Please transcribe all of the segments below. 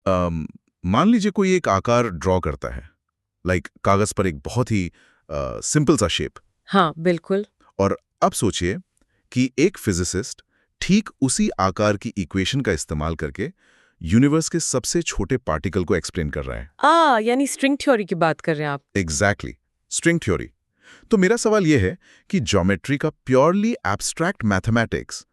मान लीजिए कोई एक आकार ड्रॉ करता है, लाइक कागज पर एक बहुत ही सिंपल सा शेप। हाँ बिल्कुल। और अब सोचिए कि एक फिजिसिस्ट ठीक उसी आकार की इक्वेशन का इस्तेमाल करके यूनिवर्स के सबसे छोटे पार्टिकल को एक्सप्लेन कर रहा है। यानी स्ट्रिंग थ्योरी की बात कर रहे हैं आप। Exactly, string theory. तो मेरा सवाल यह है कि ज्योमेट्री का प्योरली एब्स्ट्रैक्ट मैथमेटिक्स,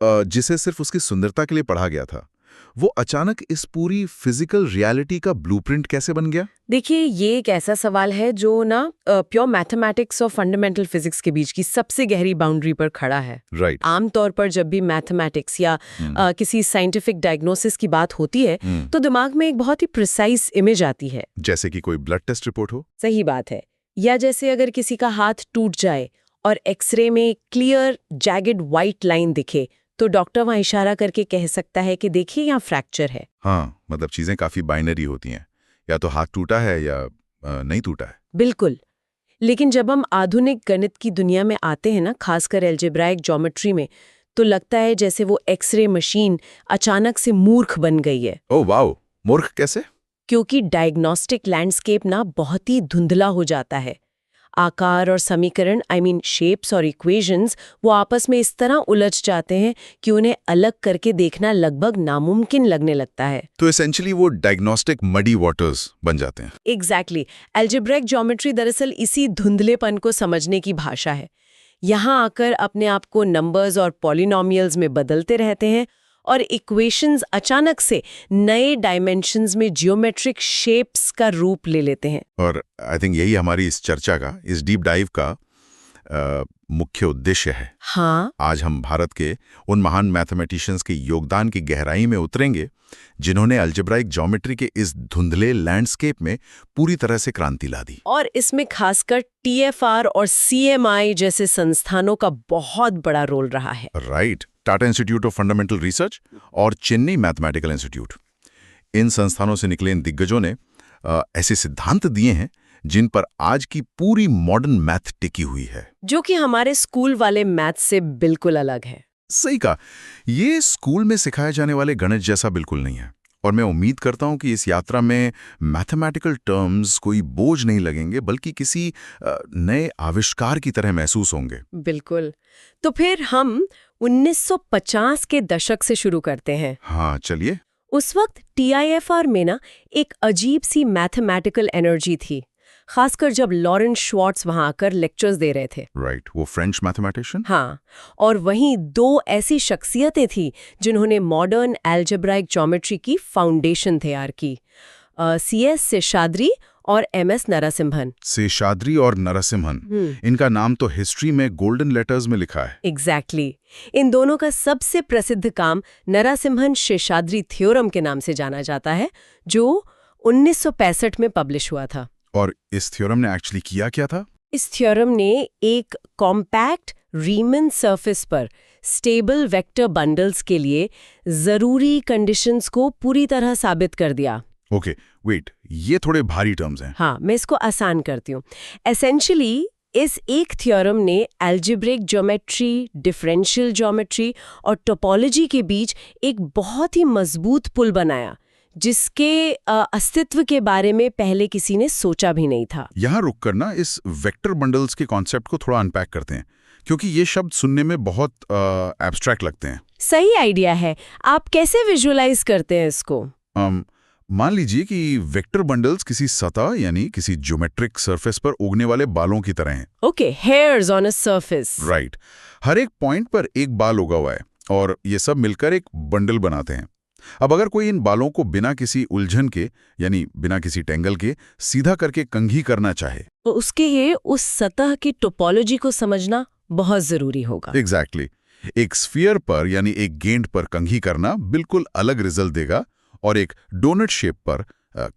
जिसे सिर्फ उसकी सुंदरता के लिए पढ़ा गया था, वो अचानक इस पूरी फिजिकल रियलिटी का ब्लूप्रिंट कैसे बन गया? देखिए, ये एक ऐसा सवाल है जो ना प्योर मैथमेटिक्स और फंडामेंटल फिजिक्स के बीच की सबसे गहरी बाउंड्री पर खड़ा है। राइट। आमतौर पर जब भी मैथमेटिक्स या किसी साइंटिफिक डायग्नोसिस की बात होती है तो दिमाग में एक बहुत ही प्रिसाइज इमेज आती है। जैसे कि कोई ब्लड टेस्ट रिपोर्ट हो। सही बात है। या जैसे अगर किसी का हाथ टूट जाए और एक्सरे में क्लियर जैगेड व्हाइट लाइन दिखे तो डॉक्टर वहां इशारा करके कह सकता है कि देखिए यहाँ फ्रैक्चर है। हाँ, मतलब चीजें काफी बाइनरी होती हैं, या तो हाथ टूटा है या नहीं टूटा है। बिल्कुल। लेकिन जब हम आधुनिक गणित की दुनिया में आते हैं ना, खासकर अलजेब्राइक ज्योमेट्री में, तो लगता है जैसे वो एक्सरे मशीन अचानक से मूर्ख बन गई है। ओह वाओ, मूर्ख कैसे? क्योंकि डायग्नोस्टिक लैंडस्केप ना बहुत ही धुंधला हो जाता है। आकार और समीकरण, शेप्स और इक्वेशंस, वो आपस में इस तरह उलझ जाते हैं कि उन्हें अलग करके देखना लगभग नामुमकिन लगने लगता है। तो एसेंशियली वो डायग्नोस्टिक मडी वाटर्स बन जाते हैं। एग्जैक्टली। अलजेब्रिक ज्योमेट्री दरअसल इसी धुंधलेपन को समझने की भाषा है। यहाँ आकर अपने आप को नंबर्स और पॉलिनोमियल्स में बदलते रहते हैं और इक्वेशंस अचानक से नए डायमेंशंस में जियोमेट्रिक शेप्स का रूप ले लेते हैं। और आई थिंक यही हमारी इस चर्चा का, इस डीप डाइव का मुख्य उद्देश्य है। हाँ। आज हम भारत के उन महान मैथमेटिशियंस के योगदान की गहराई में उतरेंगे जिन्होंने अलजेब्राइक ज्योमेट्री के इस धुंधले लैंडस्केप में पूरी तरह से क्रांति ला दी। और इसमें खासकर TFR और CMI जैसे संस्थानों का बहुत बड़ा रोल रहा है। Right. Tata institute of fundamental research और चेन्नई मैथमेटिकल इंस्टीट्यूट, इन संस्थानों से निकले इन दिग्गजों ने ऐसे सिद्धांत दिए हैं जिन पर आज की पूरी मॉडर्न मैथ टिकी हुई है, जो कि हमारे स्कूल वाले मैथ से बिल्कुल अलग है। सही कहा। ये स्कूल में सिखाए जाने वाले गणित जैसा बिल्कुल नहीं है। और मैं उम्मीद करता हूं कि इस यात्रा में मैथमेटिकल टर्म्स कोई बोझ नहीं लगेंगे, बल्कि किसी नए आविष्कार की तरह महसूस होंगे। बिल्कुल। तो फिर हम 1950 के दशक से शुरू करते हैं। हाँ चलिए। उस वक्त TIFR में ना एक अजीब सी मैथमेटिकल एनर्जी थी, खासकर जब लॉरेंस श्वार्ट्ज वहां आकर लेक्चर्स दे रहे थे। राइट, वो फ्रेंच मैथमेटिशियन। हाँ, और वहीं दो ऐसी शख्सियतें थीं जिन्होंने मॉडर्न अलजेब्राइक ज्योमेट्री की फाउंडेशन तैयार की, CS शेषाद्री और MS नरसिम्हन। शेषाद्री और नरसिम्हन, इनका नाम तो हिस्ट्री में गोल्डन लेटर्स में लिखा है। एग्जैक्टली। इन दोनों का सबसे प्रसिद्ध काम नरसिम्हन शेषाद्री थ्योरम के नाम से जाना जाता है, जो 1965 में पब्लिश हुआ था। और इस थ्योरम ने एक्चुअली किया क्या था? इस थ्योरम ने एक कॉम्पैक्ट रीमन सरफेस पर स्टेबल वेक्टर बंडल्स के लिए जरूरी कंडीशंस को पूरी तरह साबित कर दिया। ओके, वेट, ये थोड़े भारी टर्म्स हैं। हाँ, मैं इसको आसान करती हूँ। एसेंशियली इस एक थ्योरम ने अलजेब्रिक ज्योमेट्री, डिफरेंशियल ज्योमेट्री और टोपोलॉजी के बीच एक बहुत ही मजबूत पुल बनाया, जिसके अस्तित्व के बारे में पहले किसी ने सोचा भी नहीं था। यहाँ रुककर ना इस वेक्टर बंडल्स के कॉन्सेप्ट को थोड़ा अनपैक करते हैं, क्योंकि ये शब्द सुनने में बहुत एब्स्ट्रैक्ट लगते हैं। सही आइडिया है। आप कैसे विजुअलाइज करते हैं इसको? मान लीजिए कि वेक्टर बंडल्स किसी सतह यानी किसी ज्योमेट्रिक सरफेस पर उगने वाले बालों की तरह हैं। Okay, hairs on a surface. Right. हर एक पॉइंट पर एक बाल उगा हुआ है और ये सब मिलकर एक बंडल बनाते हैं। अब अगर कोई इन बालों को बिना किसी उलझन के, यानी बिना किसी टेंगल के, सीधा करके कंघी करना चाहे, तो उसके लिए उस सतह की टोपोलॉजी को समझना बहुत जरूरी होगा। एग्जैक्टली। एक स्फीयर पर यानी एक गेंद पर कंघी करना बिल्कुल अलग रिजल्ट देगा और एक डोनट शेप पर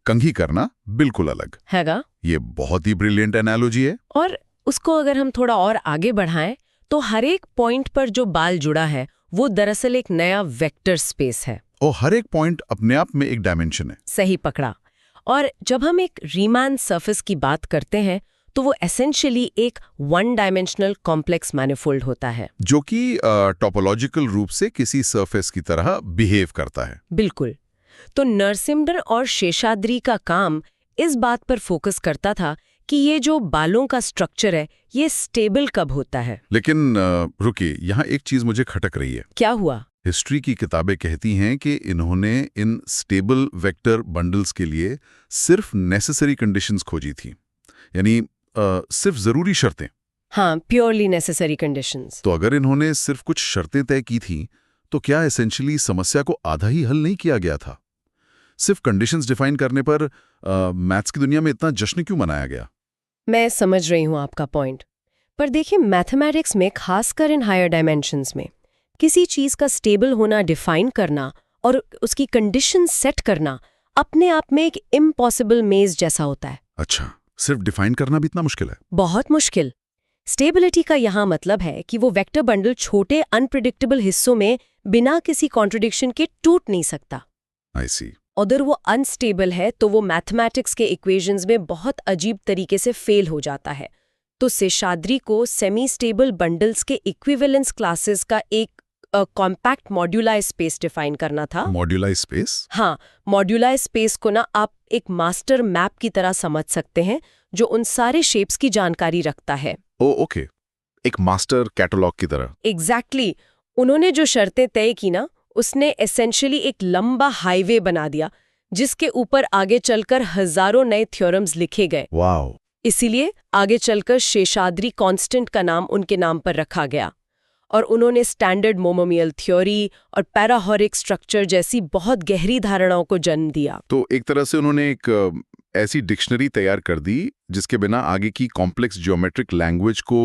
कंघी करना बिल्कुल अलग हैगा। ये बहुत ही ब्रिलियंट एनालॉजी है। और उसको अगर हम थोड़ा और आगे बढ़ाएं तो हर एक पॉइंट पर जो बाल जुड़ा है वो दरअसल एक नया वेक्टर स्पेस है। और हर एक पॉइंट अपने आप में एक डायमेंशन है। सही पकड़ा। और जब हम एक रीमान सरफेस की बात करते हैं तो वो एसेंशियली एक वन डायमेंशनल कॉम्प्लेक्स मैनिफोल्ड होता है, जो कि टोपोलॉजिकल रूप से किसी सरफेस की तरह बिहेव करता है। बिल्कुल। तो नरसिम्हन और शेषाद्री का काम इस बात पर फोकस करता था कि ये जो बालों का स्ट्रक्चर है ये स्टेबल कब होता है। लेकिन रुकिए, यहाँ एक चीज मुझे खटक रही है। क्या हुआ? हिस्ट्री की किताबें कहती हैं कि इन्होंने इन स्टेबल वेक्टर बंडल्स के लिए सिर्फ नेसेसरी कंडीशंस खोजी थी, यानी सिर्फ जरूरी शर्तें। हाँ, प्योरली नेसेसरी कंडीशंस। तो अगर इन्होंने सिर्फ कुछ शर्तें तय की थी तो क्या एसेंशियली समस्या को आधा ही हल नहीं किया गया था? सिर्फ कंडीशंस डिफाइन करने पर मैथ्स की दुनिया में इतना जश्न क्यों मनाया गया? मैं समझ रही हूँ आपका पॉइंट, पर देखिए मैथमेटिक्स में, खासकर इन हायर डायमेंशंस में, किसी चीज का स्टेबल होना डिफाइन करना और उसकी कंडीशन सेट करना अपने आप में एक इम्पॉसिबल मेज जैसा होता है। अच्छा, सिर्फ डिफाइन करना भी इतना मुश्किल है? बहुत मुश्किल। स्टेबिलिटी का यहाँ मतलब है कि वो वेक्टर बंडल छोटे अनप्रिडिक्टेबल हिस्सों में बिना किसी कॉन्ट्रडिक्शन के टूट नहीं सकता। आई सी। अगर वो अनस्टेबल है तो वो मैथमेटिक्स के इक्वेशंस में बहुत अजीब तरीके से फेल हो जाता है। तो शेषाद्री को सेमी स्टेबल बंडल्स के इक्विवेलेंस क्लासेस का एक कॉम्पैक्ट मॉड्यूलाइज स्पेस डिफाइन करना था। मॉड्यूलाइज स्पेस? हाँ, मॉड्यूलाइज स्पेस को ना आप एक मास्टर मैप की तरह समझ सकते हैं जो उन सारे शेप्स की जानकारी रखता है। ओके, एक मास्टर कैटलॉग की तरह। एग्जैक्टली। उन्होंने जो शर्तें तय की ना, उसने एसेंशियली एक लंबा हाईवे बना दिया जिसके ऊपर आगे चलकर हजारों नए थ्योरम्स लिखे गए। वाओ। इसीलिए आगे चलकर शेषाद्री कांस्टेंट का नाम उनके नाम पर रखा गया। और उन्होंने स्टैंडर्ड मोनोमियल थ्योरी और पैराहोरिक स्ट्रक्चर जैसी बहुत गहरी धारणाओं को जन्म दिया। तो एक तरह से उन्होंने एक ऐसी डिक्शनरी तैयार कर दी जिसके बिना आगे की कॉम्प्लेक्स ज्योमेट्रिक लैंग्वेज को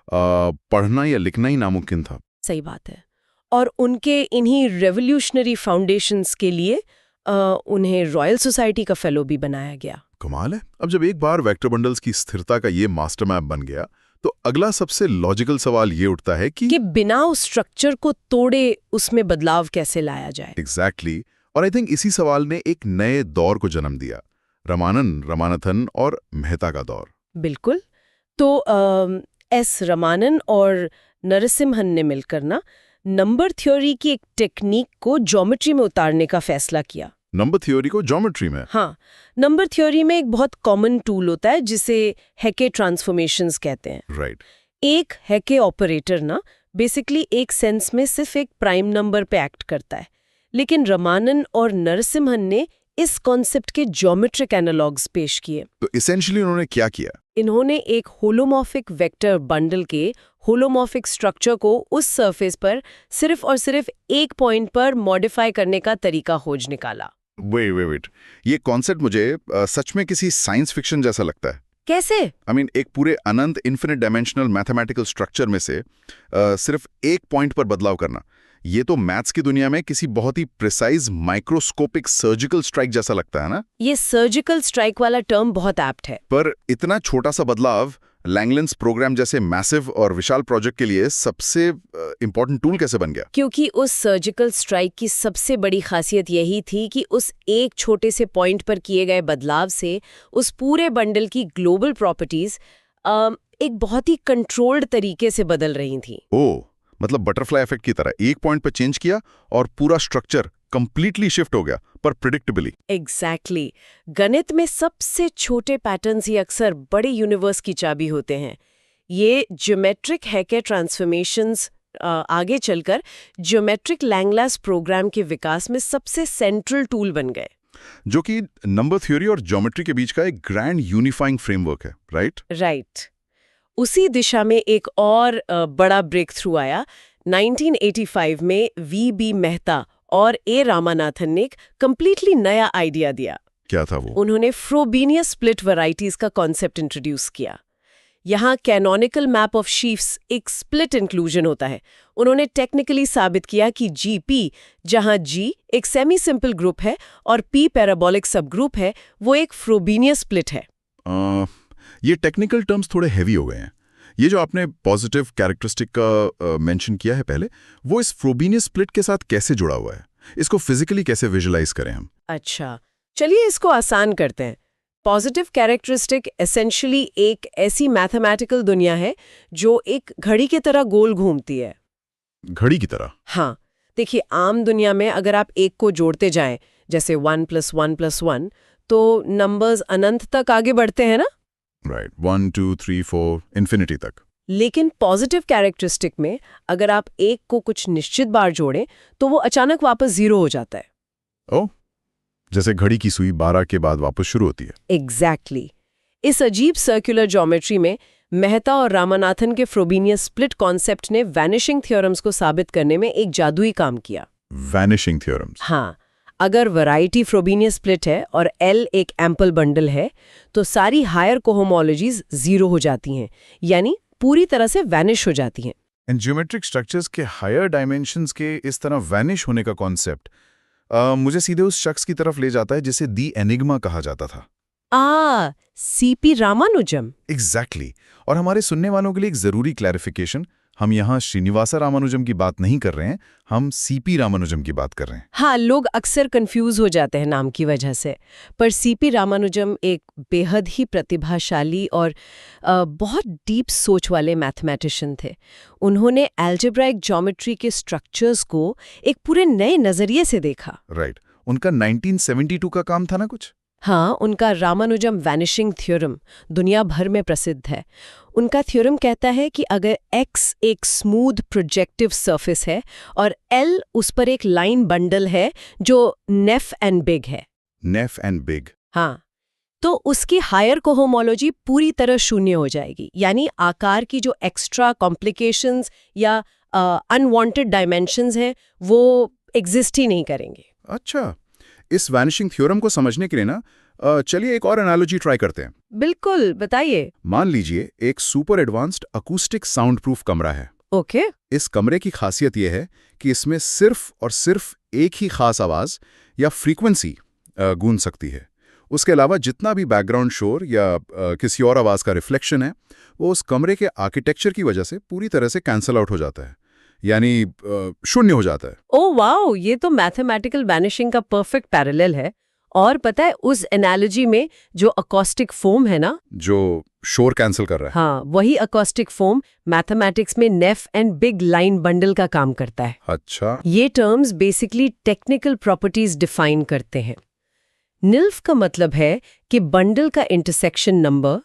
पढ़ना या लिखना ही नामुमकिन था। सही बात है। और उनके इन्हीं रेवोल्यूशनरी फाउंडेशंस के लिए उन्हें रॉयल सोसाइटी का फेलो भी बनाया गया। कमाल है। अब जब एक बार वेक्टर बंडल्स की स्थिरता का ये मास्टर मैप बन गया तो अगला सबसे लॉजिकल सवाल ये उठता है कि बिना उस स्ट्रक्चर को तोड़े उसमें बदलाव कैसे लाया जाए। एग्जैक्टली। और आई थिंक इसी सवाल ने एक नए दौर को जन्म दिया, रमानन, रमानाथन और मेहता का दौर। बिल्कुल। तो एस रमानन और नरसिम्हन ने मिलकर ना नंबर थ्योरी की एक टेक्निक को ज्योमेट्री में उतारने का फैसला किया। नंबर थ्योरी को ज्योमेट्री में? हाँ, नंबर थ्योरी में एक बहुत कॉमन टूल होता है जिसे हेके ट्रांसफॉर्मेशंस कहते हैं। राइट। एक हेके ऑपरेटर ना बेसिकली एक सेंस में सिर्फ एक प्राइम नंबर पे एक्ट करता है, लेकिन रमानन और नरसिम्हन ने इस कॉन्सेप्ट के ज्योमेट्रिक एनालॉग्स पेश किए। तो इसेंशियली उन्होंने क्या किया? इन्होंने एक होलोमॉर्फिक वेक्टर बंडल के होलोमॉर्फिक स्ट्रक्चर को उस सरफेस पर सिर्फ और सिर्फ एक पॉइंट पर मॉडिफाई करने का तरीका खोज निकाला। वेट, ये कॉन्सेप्ट मुझे सच में किसी साइंस फिक्शन जैसा लगता है। कैसे? एक पूरे अनंत इन्फिनिट डायमेंशनल मैथमेटिकल स्ट्रक्चर में से सिर्फ एक पॉइंट पर बदलाव करना, ये तो मैथ्स की दुनिया में किसी बहुत ही प्रिसाइज माइक्रोस्कोपिक सर्जिकल स्ट्राइक जैसा लगता है ना? ये सर्जिकल स्ट्राइक वाला टर्म बहुत एप्ट है। पर इतना छोटा सा बदलाव लैंगलेंस प्रोग्राम जैसे मैसिव और विशाल प्रोजेक्ट के लिए सबसे इंपॉर्टेंट टूल कैसे बन गया? क्योंकि उस सर्जिकल स्ट्राइक की सबसे बड़ी खासियत यही थी कि उस एक छोटे से पॉइंट पर किए गए बदलाव से उस पूरे बंडल की ग्लोबल प्रॉपर्टीज एक बहुत ही कंट्रोल्ड तरीके से बदल रही थी। ओह, मतलब बटरफ्लाई इफेक्ट की तरह एक पॉइंट पर चेंज किया और पूरा स्ट्रक्चर कंप्लीटली शिफ्ट हो गया, पर प्रिडिक्टेबली। एग्जैक्टली। गणित में सबसे छोटे पैटर्न्स ही अक्सर बड़े यूनिवर्स की चाबी होते हैं। ये ज्योमेट्रिक हेके ट्रांसफॉर्मेशंस आगे चलकर ज्योमेट्रिक लैंगलास प्रोग्राम के विकास में सबसे सेंट्रल टूल बन गए, जो कि नंबर थ्योरी और ज्योमेट्री के बीच का एक ग्रैंड यूनिफाइंग फ्रेमवर्क है। राइट। उसी दिशा में एक और बड़ा ब्रेक थ्रू आया। 1985 में वी.बी. मेहता और ए. रामानाथन ने एक कंप्लीटली नया आइडिया दिया। क्या था वो? उन्होंने फ्रोबेनियस स्प्लिट वैरायटीज का कॉन्सेप्ट इंट्रोड्यूस किया। यहाँ कैनोनिकल मैप ऑफ शीफ्स एक स्प्लिट इंक्लूजन होता है। उन्होंने टेक्निकली साबित किया कि जीपी, जहाँ जी एक सेमी सिंपल ग्रुप है और पी पैराबोलिक सब ग्रुप है, वो एक फ्रोबेनियस स्प्लिट है। ये टेक्निकल टर्म्स थोड़े हैवी हो गए हैं। ये जो आपने पॉजिटिव कैरेक्टरिस्टिक का मेंशन किया है पहले, वो इस फ्रोबेनियस स्प्लिट के साथ कैसे जुड़ा हुआ है? इसको फिजिकली कैसे विजुलाइज करें हम? अच्छा, चलिए इसको आसान करते हैं। पॉजिटिव कैरेक्टरिस्टिक एसेंशियली एक ऐसी मैथमेटिकल दुनिया है जो एक घड़ी की तरह गोल घूमती है। घड़ी की तरह? हाँ, देखिए आम दुनिया में अगर आप एक को जोड़ते जाएं, जैसे 1+1+1, तो नंबर्स अनंत तक आगे बढ़ते हैं ना। राइट, 1 2 3 4 इन्फिनिटी तक। लेकिन पॉजिटिव कैरेक्टरिस्टिक में अगर आप एक को कुछ निश्चित बार जोड़ें तो वो अचानक वापस 0 हो जाता है। ओह, जैसे घड़ी की सुई 12 के बाद वापस शुरू होती है। एग्जैक्टली। इस अजीब सर्कुलर ज्योमेट्री में मेहता और रामानाथन के फ्रोबेनियस स्प्लिट कॉन्सेप्ट ने वैनिशिंग थ्योरम्स को साबित करने में एक जादुई काम किया। Vanishing theorems. हाँ, अगर वैरायटी फ्रोबेनियस स्प्लिट है और L एक एम्पल बंडल है तो सारी हायर कोहोमोलॉजीज 0 हो जाती हैं, यानी पूरी तरह से वैनिश हो जाती हैं। इन ज्योमेट्रिक स्ट्रक्चर्स के हायर डायमेंशंस के इस तरह वैनिश होने का कॉन्सेप्ट मुझे सीधे उस शख्स की तरफ ले जाता है जिसे दी एनिग्मा कहा जाता था। CP रामानुजम। एग्जैक्टली। और हमारे सुनने वालों के लिए एक जरूरी क्लैरिफिकेशन, हम यहाँ श्रीनिवासा रामानुजम की बात नहीं कर रहे हैं, हम CP रामानुजम की बात कर रहे हैं। हाँ, लोग अक्सर कंफ्यूज हो जाते हैं नाम की वजह से, पर CP रामानुजम एक बेहद ही प्रतिभाशाली और बहुत डीप सोच वाले मैथमेटिशियन थे। उन्होंने अलजेब्राइक ज्योमेट्री के स्ट्रक्चर्स को एक पूरे नए नजरिए से देखा। राइट, उनका 1972 का काम था ना कुछ। हाँ, उनका रामानुजम वैनिशिंग थ्योरम दुनिया भर में प्रसिद्ध है। उनका थ्योरम कहता है कि अगर x एक स्मूथ प्रोजेक्टिव सरफेस है और L उस पर एक लाइन बंडल है जो नेफ एंड बिग है। नेफ एंड बिग। हाँ, तो उसकी हायर कोहोमोलॉजी पूरी तरह शून्य हो जाएगी, यानी आकार की जो एक्स्ट्रा कॉम्प्लिकेशंस या अनवांटेड डायमेंशंस हैं वो एग्जिस्ट ही नहीं करेंगे। अच्छा, इस वैनिशिंग थ्योरम को समझने के लिए ना चलिए एक और एनालॉजी ट्राई करते हैं। बिल्कुल, बताइए। मान लीजिए एक super advanced acoustic sound proof कमरा है। ओके। इस कमरे की खासियत यह है कि इसमें सिर्फ और सिर्फ एक ही खास आवाज या फ्रीक्वेंसी गूंज सकती है। उसके अलावा जितना भी बैकग्राउंड शोर या किसी और आवाज का रिफ्लेक्शन है वो उस कमरे के आर्किटेक्चर की वजह से पूरी तरह से कैंसल आउट हो जाता है, यानी शून्य हो जाता है। ओह वाओ, ये तो मैथमेटिकल वैनिशिंग का परफेक्ट पैरेलल है। और पता है उस एनालॉजी में जो अकॉस्टिक फोम है ना, जो शोर कैंसिल कर रहा है, हाँ, वही अकॉस्टिक फोम मैथमेटिक्स में नेफ एंड बिग लाइन बंडल का काम करता है। अच्छा, ये terms basically technical properties define करते हैं। निल्फ का मतलब है कि बंडल का इंटरसेक्शन नंबर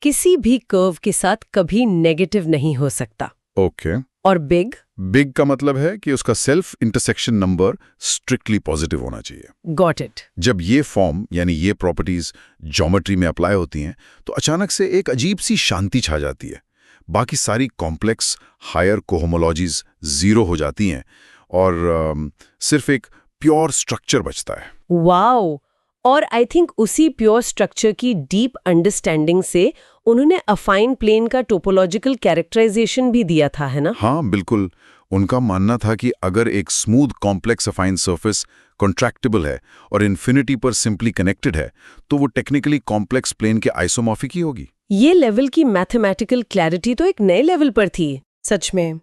किसी भी कर्व के साथ कभी नेगेटिव नहीं हो सकता। ओके। और बिग का मतलब है कि उसका self intersection number strictly positive होना चाहिए। Got it. जब ये फॉर्म यानी ये प्रॉपर्टीज ज्योमेट्री में अप्लाई होती हैं तो अचानक से एक अजीब सी शांति छा जाती है। बाकी सारी कॉम्प्लेक्स हायर कोहोमोलॉजीज 0 हो जाती हैं और सिर्फ एक प्योर स्ट्रक्चर बचता है। वाओ, और आई थिंक उसी प्योर स्ट्रक्चर की डीप अंडरस्टैंडिंग से उन्होंने अफाइन प्लेन का टोपोलॉजिकल कैरेक्टराइजेशन भी दिया था, है ना? हाँ बिल्कुल। उनका मानना था कि अगर एक स्मूथ कॉम्प्लेक्स अफाइन सरफेस कॉन्ट्रैक्टेबल है और इन्फिनिटी पर सिंपली कनेक्टेड है तो वो टेक्निकली कॉम्प्लेक्स प्लेन के आइसोमॉर्फिक ही होगी। ये लेवल की मैथमेटिकल क्लैरिटी तो एक नए लेवल पर थी सच में।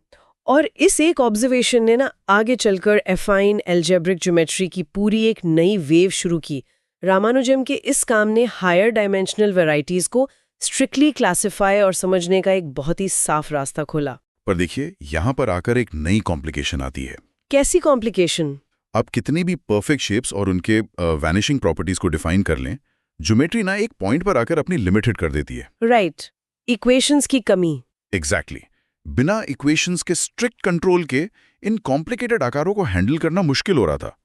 और इस एक ऑब्जर्वेशन ने ना आगे चलकर अफाइन अलजेब्रिक ज्योमेट्री की पूरी एक नई वेव शुरू की। रामानुजम के इस काम ने हायर डायमेंशनल वैरायटीज को स्ट्रिक्टली क्लासिफाई और समझने का एक बहुत ही साफ रास्ता खोला। पर देखिए, यहाँ पर आकर एक नई कॉम्प्लिकेशन आती है। कैसी कॉम्प्लिकेशन? आप कितनी भी परफेक्ट शेप्स और उनके वैनिशिंग प्रॉपर्टीज को डिफाइन कर लें, ज्योमेट्री ना एक पॉइंट पर आकर अपनी लिमिट हिट कर देती है। राइट, इक्वेशंस की कमी। एग्जैक्टली। बिना इक्वेशंस के स्ट्रिक्ट कंट्रोल के इन कॉम्प्लिकेटेड आकारों को हैंडल करना मुश्किल हो रहा था।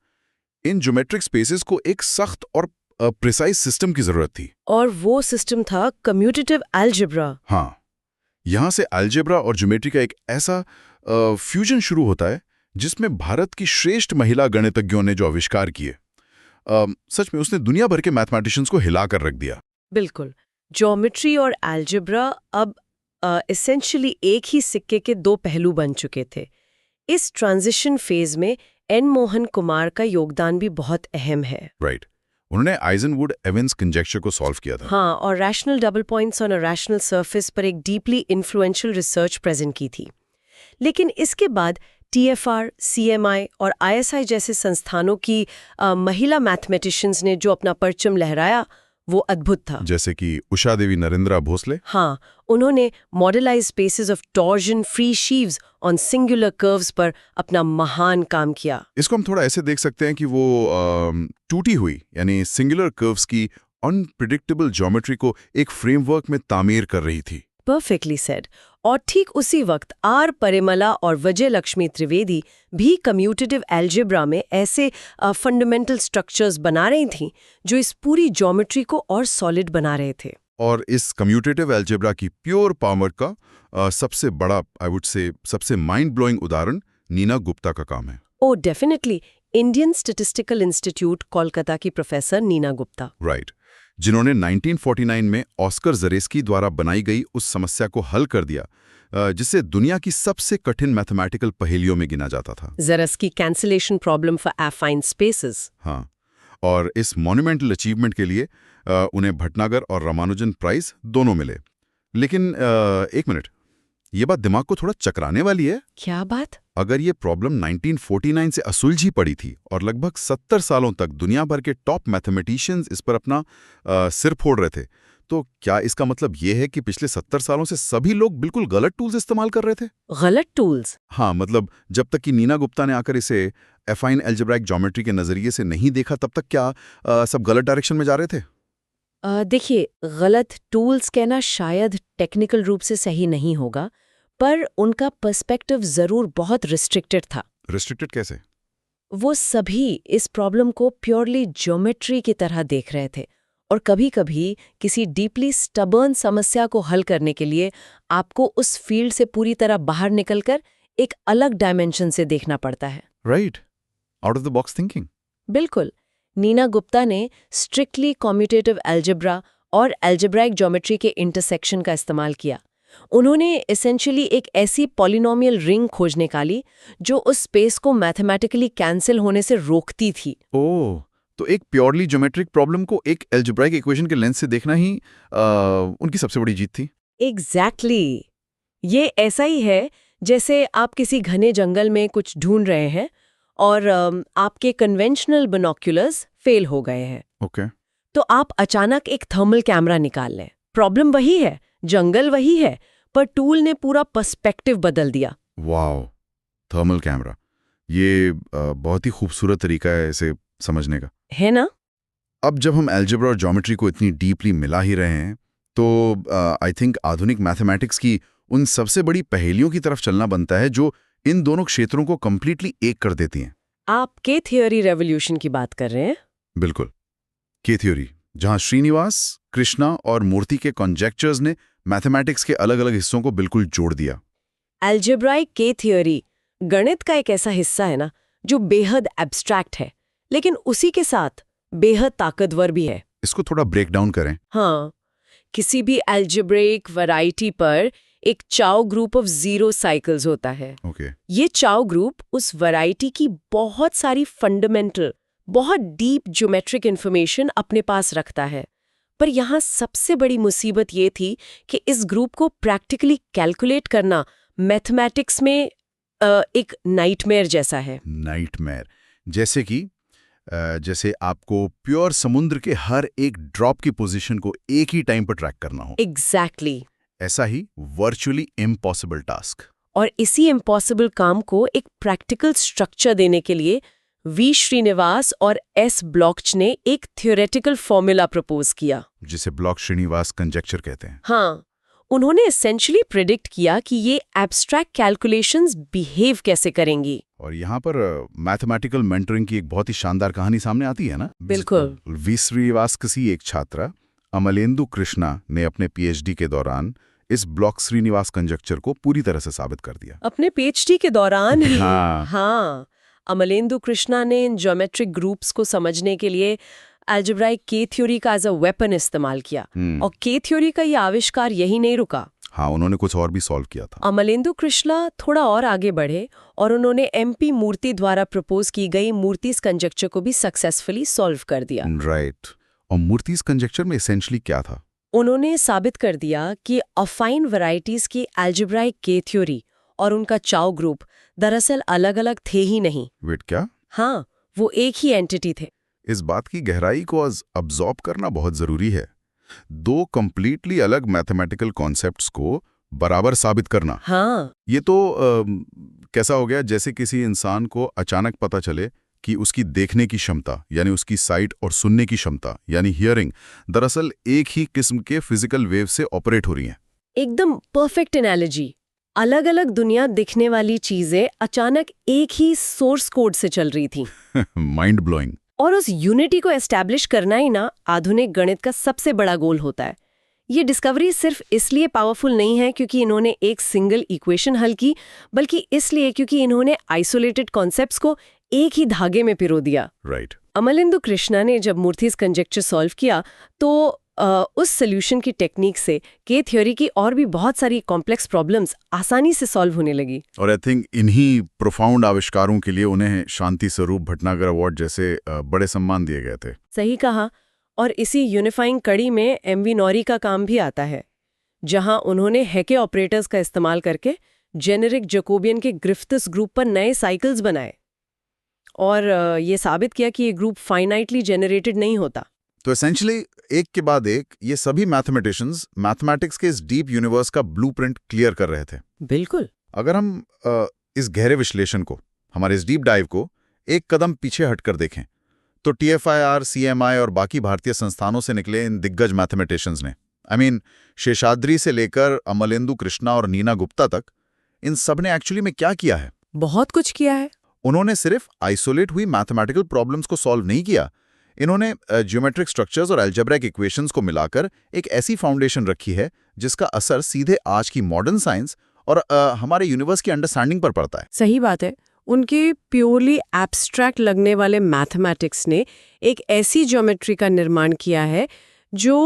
इन ज्योमेट्रिक स्पेसेस को एक सख्त और प्रिसाइज सिस्टम की जरूरत थी। और वो सिस्टम था कम्यूटेटिव अलजेब्रा। हाँ, यहां से अलजेब्रा और ज्योमेट्री का एक ऐसा फ्यूजन शुरू होता है जिसमें भारत की श्रेष्ठ महिला गणितज्ञों ने जो आविष्कार किए, सच में उसने दुनिया भर के मैथमेटिशियंस को हिलाकर रख दिया। बिल्कुल, ज्योमेट्री और अलजेब्रा अब एसेंशियली एक ही सिक्के के दो पहलू बन चुके थे। इस ट्रांजिशन फेज में एन मोहन कुमार का योगदान भी बहुत अहम है। राइट, उन्होंने आइजनवुड-एवंस कंजेक्चर को सॉल्व किया था। हाँ, और rational double points on a rational surface पर एक डीपली इन्फ्लुएंशियल रिसर्च प्रेजेंट की थी। लेकिन इसके बाद TFR, CMI और ISI जैसे संस्थानों की महिला मैथमेटिशियंस ने जो अपना परचम लहराया, वो अद्भुत था। जैसे कि उषा देवी नरेंद्रा भोसले। हाँ, उन्होंने moduli spaces of torsion free sheaves on singular curves पर अपना महान काम किया। इसको हम थोड़ा ऐसे देख सकते हैं कि वो टूटी हुई यानी सिंगुलर कर्व्स की अनप्रिडिक्टेबल ज्योमेट्री को एक फ्रेमवर्क में तामीर कर रही थी। Perfectly said. और ठीक उसी वक्त आर परिमला और विजयलक्ष्मी त्रिवेदी भी कम्यूटेटिव अलजेब्रा में ऐसे फंडामेंटल स्ट्रक्चर्स बना रही थीं जो इस पूरी ज्योमेट्री को और सॉलिड बना रहे थे। और इस कम्यूटेटिव अलजेब्रा की प्योर पावर का सबसे बड़ा, आई वुड से सबसे माइंड ब्लोइंग उदाहरण नीना गुप्ता का काम है। Oh definitely, Indian statistical institute Kolkata की प्रोफेसर नीना गुप्ता। राइट, जिन्होंने 1949 में ऑस्कर ज़रेस्की द्वारा बनाई गई उस समस्या को हल कर दिया जिसे दुनिया की सबसे कठिन मैथमेटिकल पहेलियों में गिना जाता था। Zariski cancellation problem for affine spaces. हाँ, और इस मॉन्यूमेंटल अचीवमेंट के लिए उन्हें भटनागर और रामानुजन प्राइज दोनों मिले। लेकिन एक मिनट, ये बात दिमाग को थोड़ा चकराने वाली है। क्या बात? अगर ये प्रॉब्लम 1949 से असुलझी पड़ी थी और लगभग 70 सालों तक दुनिया भर के टॉप मैथमेटिशियंस इस पर अपना सिर फोड़ रहे थे, तो क्या इसका मतलब ये है कि पिछले 70 सालों से सभी लोग बिल्कुल गलत टूल्स इस्तेमाल कर रहे थे? गलत टूल्स? हाँ, मतलब जब तक कि नीना गुप्ता ने आकर इसे एफाइन अलजेब्राइक ज्योमेट्री के नजरिए से नहीं देखा, तब तक क्या सब गलत डायरेक्शन में जा रहे थे? देखिए, गलत टूल्स कहना शायद टेक्निकल रूप से सही नहीं होगा, पर उनका पर्सपेक्टिव जरूर बहुत रिस्ट्रिक्टेड था। रिस्ट्रिक्टेड कैसे? वो सभी इस प्रॉब्लम को प्योरली ज्योमेट्री की तरह देख रहे थे और कभी-कभी किसी डीपली स्टबर्न समस्या को हल करने के लिए आपको उस फील्ड से पूरी तरह बाहर निकलकर एक अलग डायमेंशन से देखना पड़ता है। Right, out of the box thinking. बिल्कुल। नीना गुप्ता ने स्ट्रिक्टली कम्यूटेटिव अलजेब्रा और अलजेब्राइक ज्योमेट्री के इंटरसेक्शन का इस्तेमाल किया। उन्होंने एसेंशियली एक ऐसी पॉलिनोमियल रिंग खोज निकाली जो उस स्पेस को मैथमेटिकली कैंसिल होने से रोकती थी। ओह, तो एक प्योरली ज्योमेट्रिक प्रॉब्लम को एक अलजेब्राइक इक्वेशन के लेंस से देखना ही उनकी सबसे बड़ी जीत थी। एग्जैक्टली। ये ऐसा ही है जैसे आप किसी घने जंगल में कुछ ढूंढ रहे हैं और आपके कन्वेंशनल बिनोक्युलर्स फेल हो गए हैं। ओके। तो आप अचानक एक थर्मल कैमरा निकाल लें। प्रॉब्लम वही है, जंगल वही है, पर टूल ने पूरा पर्सपेक्टिव बदल दिया। वाओ, थर्मल कैमरा, ये बहुत ही खूबसूरत तरीका है इसे समझने का, है ना? अब जब हम अलजेब्रा और ज्योमेट्री को इतनी डीपली मिला ही रहे हैं, तो आई थिंक आधुनिक मैथमेटिक्स की उन सबसे बड़ी पहेलियों की तरफ चलना बनता है जो इन दोनों क्षेत्रों को कंप्लीटली एक कर देती हैं। आप के थियोरी रेवोल्यूशन की बात कर रहे हैं? बिल्कुल, के थ्योरी, जहां श्रीनिवास, कृष्णा और मूर्ति के कॉन्जेक्चर्स ने मैथमेटिक्स के अलग अलग हिस्सों को बिल्कुल जोड़ दिया। अलजेब्राइक के थियोरी गणित का एक ऐसा हिस्सा है ना जो बेहद एब्स्ट्रैक्ट है, लेकिन उसी के साथ बेहद ताकतवर भी है। इसको थोड़ा ब्रेक डाउन करें। हाँ, किसी भी अलजेब्रिक वैरायटी पर एक चाउ ग्रुप ऑफ 0 साइकिल्स होता है। ओके। ये चाउ ग्रुप उस वैरायटी की बहुत सारी फंडामेंटल, बहुत डीप ज्योमेट्रिक इंफॉर्मेशन अपने पास रखता है। पर यहाँ सबसे बड़ी मुसीबत ये थी कि इस ग्रुप को प्रैक्टिकली कैलकुलेट करना मैथमेटिक्स में एक नाइटमेयर जैसा है। नाइटमेयर, जैसे कि जैसे आपको प्योर समुद्र के हर एक ड्रॉप की पोजीशन को एक ही टाइम पर ट्रैक करना हो। एग्जैक्टली। ऐसा ही वर्चुअली इम्पॉसिबल टास्क। और इसी इम्पॉसिबल काम को एक प्रैक्टिकल स्ट्रक्चर देने के लिए वी श्रीनिवास और एस ब्लॉक्च ने एक थ्योरेटिकल फॉर्मूला प्रपोज किया, जिसे ब्लॉक श्रीनिवास कंजेक्चर कहते हैं। हाँ, उन्होंने एसेंशियली प्रिडिक्ट किया कि ये एब्स्ट्रैक्ट कैलकुलेशंस बिहेव कैसे करेंगी। और यहाँ पर मैथमेटिकल मेंटरिंग की एक बहुत ही शानदार कहानी सामने आती है ना। बिल्कुल। वी श्रीनिवास किसी एक छात्रा अमलेंदु कृष्णा ने अपने पीएचडी के दौरान इस ब्लॉक श्रीनिवास कंजेक्चर को पूरी तरह से साबित कर दिया। अपने पीएचडी के दौरान? हाँ। अमलेंदु कृष्णा ने इन ज्योमेट्रिक ग्रुप्स को समझने के लिए अलजेब्राइक के थ्योरी का एज अ वेपन इस्तेमाल किया। और के थ्योरी का ये आविष्कार यही नहीं रुका। हाँ, उन्होंने कुछ और भी सॉल्व किया था। अमलेंदु कृष्णा थोड़ा और आगे बढ़े और उन्होंने एमपी मूर्ति द्वारा प्रपोज की गई मूर्तिस कंजेक्चर को भी सक्सेसफुली सॉल्व कर दिया। राइट। और मूर्तिस कंजेक्चर में एसेंशियली क्या था? उन्होंने साबित कर दिया कि अफाइन वैरायटीज की अलजेब्राइक के थ्योरी और उनका चाउ ग्रुप दरअसल अलग अलग थे ही नहीं। वेट, क्या? हाँ, वो एक ही एंटिटी थे। इस बात की गहराई को अब्जॉर्ब करना बहुत जरूरी है। दो कंप्लीटली अलग मैथमेटिकल कॉन्सेप्ट्स को बराबर साबित करना। हाँ, ये तो कैसा हो गया जैसे किसी इंसान को अचानक पता चले कि उसकी देखने की क्षमता यानी उसकी साइट और सुनने की क्षमता यानी हियरिंग दरअसल एक ही किस्म के फिजिकल वेव से ऑपरेट हो रही हैं। एकदम परफेक्ट एनालॉजी। अलग अलग दुनिया दिखने वाली चीजें अचानक एक ही सोर्स कोड से चल रही थी। Mind blowing. और उस यूनिटी को एस्टैब्लिश करना ही ना आधुनिक गणित का सबसे बड़ा गोल होता है। ये डिस्कवरी सिर्फ इसलिए पावरफुल नहीं है क्योंकि इन्होंने एक सिंगल इक्वेशन हल की, बल्कि इसलिए क्योंकि इन्होंने आइसोलेटेड कॉन्सेप्ट्स को एक ही धागे में पिरो दिया। राइट। अमलेंदु कृष्णा ने जब मूर्तिज कंजेक्चर सॉल्व किया तो उस सोल्यूशन की टेक्निक से के थ्योरी की और भी बहुत सारी कॉम्प्लेक्स प्रॉब्लम्स आसानी से सॉल्व होने लगी। और आई थिंक इन्हीं प्रोफाउंड आविष्कारों के लिए उन्हें शांति स्वरूप भटनागर अवार्ड जैसे बड़े सम्मान दिए गए थे। सही कहा। और इसी यूनिफाइंग कड़ी में एमवी नॉरी का काम भी आता है, जहां उन्होंने हेके ऑपरेटर्स का इस्तेमाल करके जेनेरिक जैकोबियन के ग्रिफ्थिस ग्रुप पर नए साइकिल्स बनाए और ये साबित किया कि ये ग्रुप फाइनाइटली जेनरेटेड नहीं होता। तो एसेंशियली एक के बाद एक ये सभी मैथमेटिशियंस मैथमेटिक्स के इस डीप यूनिवर्स का ब्लूप्रिंट क्लियर कर रहे थे। बिल्कुल। अगर हम इस गहरे विश्लेषण को, हमारे इस डीप डाइव को एक कदम पीछे हटकर देखें तो TFIR, CMI और बाकी भारतीय संस्थानों से निकले इन दिग्गज मैथमेटिशियंस ने शेषाद्री से लेकर अमलेंदु कृष्णा और नीना गुप्ता तक, इन सब ने एक्चुअली में क्या किया है? बहुत कुछ किया है। उन्होंने सिर्फ आइसोलेट हुई मैथमेटिकल प्रॉब्लम्स को सॉल्व नहीं किया, इन्होंने ज्योमेट्रिक स्ट्रक्चर्स और अलजेब्रिक इक्वेशंस को मिलाकर एक ऐसी फाउंडेशन रखी है जिसका असर सीधे आज की मॉडर्न साइंस और हमारे यूनिवर्स की अंडरस्टैंडिंग पर पड़ता है। सही बात है। उनके प्योरली एब्स्ट्रैक्ट लगने वाले मैथमेटिक्स ने एक ऐसी ज्योमेट्री का निर्माण किया है जो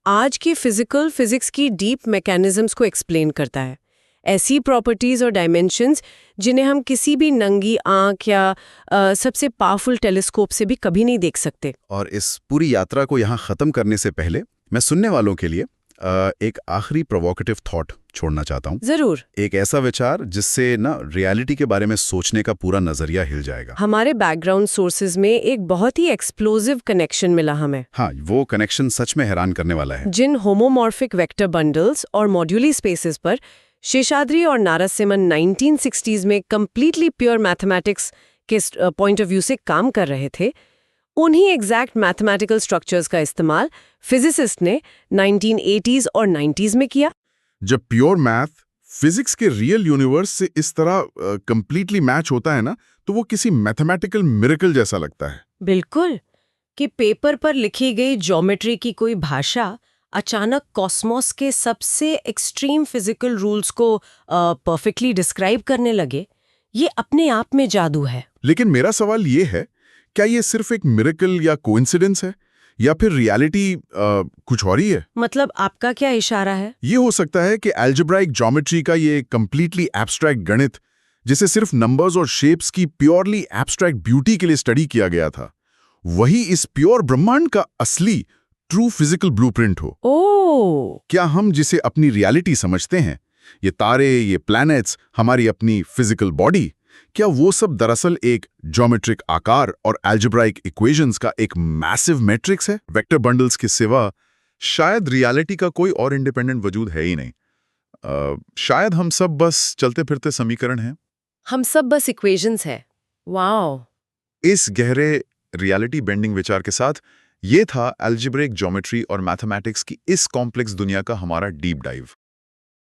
आज की फिजिक्स की डीप मैकेनिज्म्स को एक्सप्लेन करता है। ऐसी प्रॉपर्टीज और डायमेंशंस जिन्हें हम किसी भी नंगी आंख या सबसे पावरफुल टेलीस्कोप से भी कभी नहीं देख सकते। और इस पूरी यात्रा को यहाँ खत्म करने से पहले मैं सुनने वालों के लिए एक आखिरी प्रोवोकेटिव थॉट छोड़ना चाहता हूँ। जरूर। एक ऐसा विचार जिससे ना रियलिटी के बारे में सोचने का पूरा नजरिया हिल जाएगा। हमारे बैकग्राउंड सोर्सेज में एक बहुत ही एक्सप्लोसिव कनेक्शन मिला हमें। हाँ, वो कनेक्शन सच में हैरान करने वाला है। जिन होमोमॉर्फिक वेक्टर बंडल्स और मॉड्यूली स्पेसेस पर शेषाद्री और नारसिम्हन 1960s में कंप्लीटली प्योर मैथमेटिक्स के पॉइंट ऑफ व्यू से काम कर रहे थे, उन्हीं एग्जैक्ट मैथमेटिकल स्ट्रक्चर्स का इस्तेमाल फिजिसिस्ट ने 1980s और 90s में किया। जब प्योर मैथ फिजिक्स के रियल यूनिवर्स से इस तरह कंप्लीटली मैच होता है ना, तो वो किसी मैथमेटिकल मिरेकल जैसा लगता है। बिल्कुल, कि पेपर पर लिखी गई ज्योमेट्री की कोई भाषा अचानक कॉस्मोस के सबसे एक्सट्रीम फिजिकल रूल्स को परफेक्टली डिस्क्राइब करने लगे, ये अपने आप में जादू है। लेकिन मेरा सवाल ये है, क्या ये सिर्फ एक मिरेकल या कोइंसिडेंस है या फिर रियलिटी कुछ और ही है? मतलब आपका क्या इशारा है? ये हो सकता है कि अलजेब्राइक ज्योमेट्री का ये कंप्लीटली एब्स्ट्रैक्ट गणित, जिसे सिर्फ नंबर्स और शेप्स की प्योरली एब्स्ट्रैक्ट ब्यूटी के लिए स्टडी किया गया था, वही इस प्योर ब्रह्मांड का असली ट्रू फिजिकल ब्लूप्रिंट हो। ओह! क्या हम जिसे अपनी रियलिटी समझते हैं, ये तारे, ये प्लैनेट्स, हमारी अपनी फिजिकल बॉडी, क्या वो सब दरअसल एक ज्योमेट्रिक आकार और अलजेब्राइक इक्वेशंस का एक मैसिव मैट्रिक्स है? वेक्टर बंडल्स के सिवा शायद रियलिटी का कोई और इंडिपेंडेंट वजूद है ही नहीं। शायद हम सब बस चलते फिरते समीकरण हैं। हम सब बस इक्वेशंस हैं। वाओ! इस गहरे रियलिटी बेंडिंग विचार के साथ ये था अलजेब्रिक ज्योमेट्री और मैथमेटिक्स की इस कॉम्प्लेक्स दुनिया का हमारा डीप डाइव।